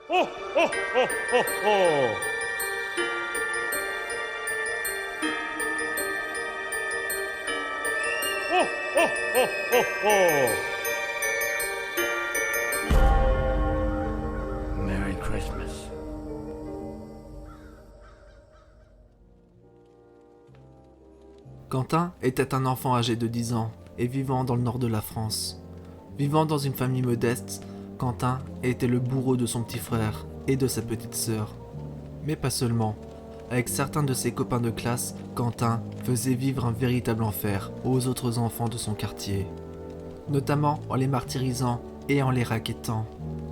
Oh, oh, oh, oh, oh. Oh, oh, oh, oh, oh. Merry Christmas. Quentin était un enfant âgé de 10 ans et vivant dans le nord de la France. Vivant dans une famille modeste, Quentin était le bourreau de son petit frère et de sa petite sœur. Mais pas seulement. Avec certains de ses copains de classe, Quentin faisait vivre un véritable enfer aux autres enfants de son quartier. Notamment en les martyrisant et en les rackettant.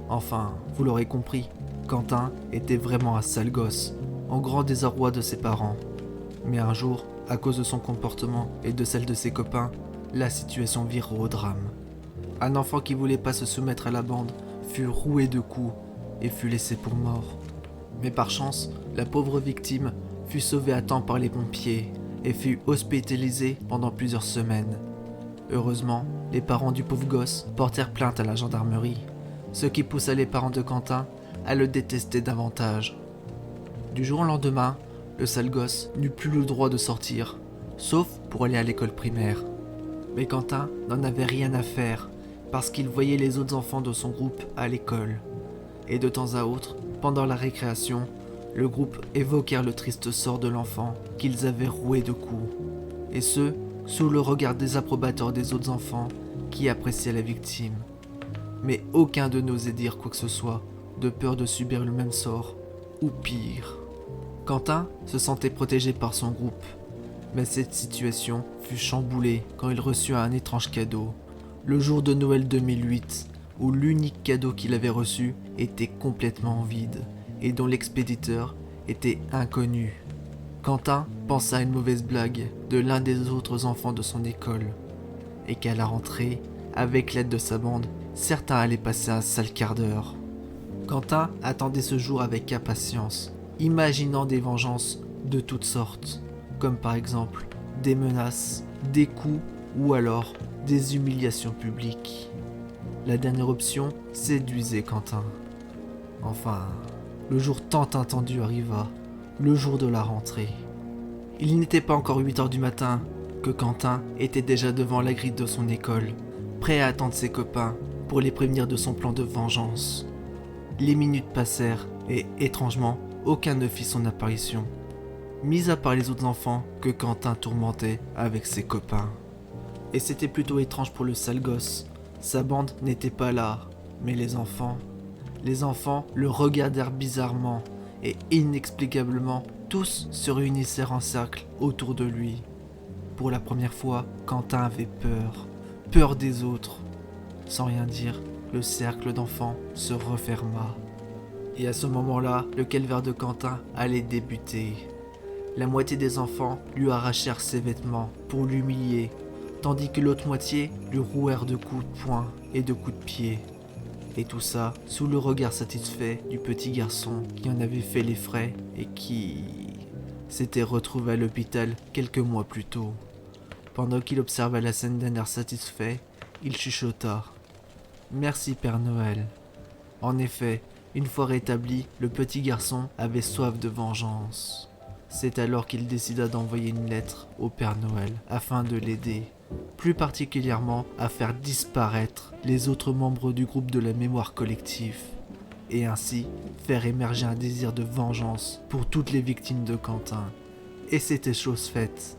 Enfin, vous l'aurez compris, Quentin était vraiment un sale gosse, en grand désarroi de ses parents. Mais un jour, à cause de son comportement et de celle de ses copains, la situation vire au drame. Un enfant qui voulait pas se soumettre à la bande fut roué de coups et fut laissé pour mort. Mais par chance, la pauvre victime fut sauvée à temps par les pompiers et fut hospitalisée pendant plusieurs semaines. Heureusement, les parents du pauvre gosse portèrent plainte à la gendarmerie, ce qui poussa les parents de Quentin à le détester davantage. Du jour au lendemain, le sale gosse n'eut plus le droit de sortir, sauf pour aller à l'école primaire. Mais Quentin n'en avait rien à faire, parce qu'il voyait les autres enfants de son groupe à l'école. Et de temps à autre, pendant la récréation, le groupe évoquèrent le triste sort de l'enfant qu'ils avaient roué de coups. Et ce, sous le regard désapprobateur des autres enfants qui appréciaient la victime. Mais aucun d'eux n'osait dire quoi que ce soit, de peur de subir le même sort, ou pire. Quentin se sentait protégé par son groupe, mais cette situation fut chamboulée quand il reçut un étrange cadeau, le jour de Noël 2008, où l'unique cadeau qu'il avait reçu était complètement vide et dont l'expéditeur était inconnu. Quentin pensa à une mauvaise blague de l'un des autres enfants de son école, et qu'à la rentrée, avec l'aide de sa bande, certains allaient passer un sale quart d'heure. Quentin attendait ce jour avec impatience, imaginant des vengeances de toutes sortes, comme par exemple des menaces, des coups ou alors des humiliations publiques. La dernière option séduisait Quentin. Enfin, le jour tant attendu arriva, le jour de la rentrée. Il n'était pas encore 8h du matin que Quentin était déjà devant la grille de son école, prêt à attendre ses copains pour les prévenir de son plan de vengeance. Les minutes passèrent et, étrangement, aucun ne fit son apparition, mis à part les autres enfants que Quentin tourmentait avec ses copains. Et c'était plutôt étrange pour le sale gosse. Sa bande n'était pas là, mais les enfants le regardèrent bizarrement et inexplicablement tous se réunissèrent en cercle autour de lui. Pour la première fois, Quentin avait peur des autres. Sans rien dire, le cercle d'enfants se referma. Et à ce moment-là, le calvaire de Quentin allait débuter. La moitié des enfants lui arrachèrent ses vêtements pour l'humilier, tandis que l'autre moitié lui rouèrent de coups de poing et de coups de pied. Et tout ça sous le regard satisfait du petit garçon qui en avait fait les frais et qui s'était retrouvé à l'hôpital quelques mois plus tôt. Pendant qu'il observait la scène d'un air satisfait, il chuchota « Merci Père Noël ». En effet, une fois rétabli, le petit garçon avait soif de vengeance. C'est alors qu'il décida d'envoyer une lettre au Père Noël afin de l'aider, plus particulièrement à faire disparaître les autres membres du groupe de la mémoire collective, et ainsi faire émerger un désir de vengeance pour toutes les victimes de Quentin. Et c'était chose faite.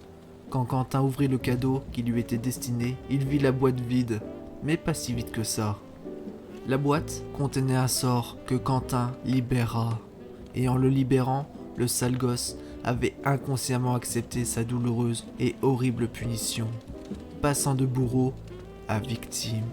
Quand Quentin ouvrit le cadeau qui lui était destiné, il vit la boîte vide, mais pas si vite que ça. La boîte contenait un sort que Quentin libéra, et en le libérant, le sale gosse avait inconsciemment accepté sa douloureuse et horrible punition, passant de bourreau à victime.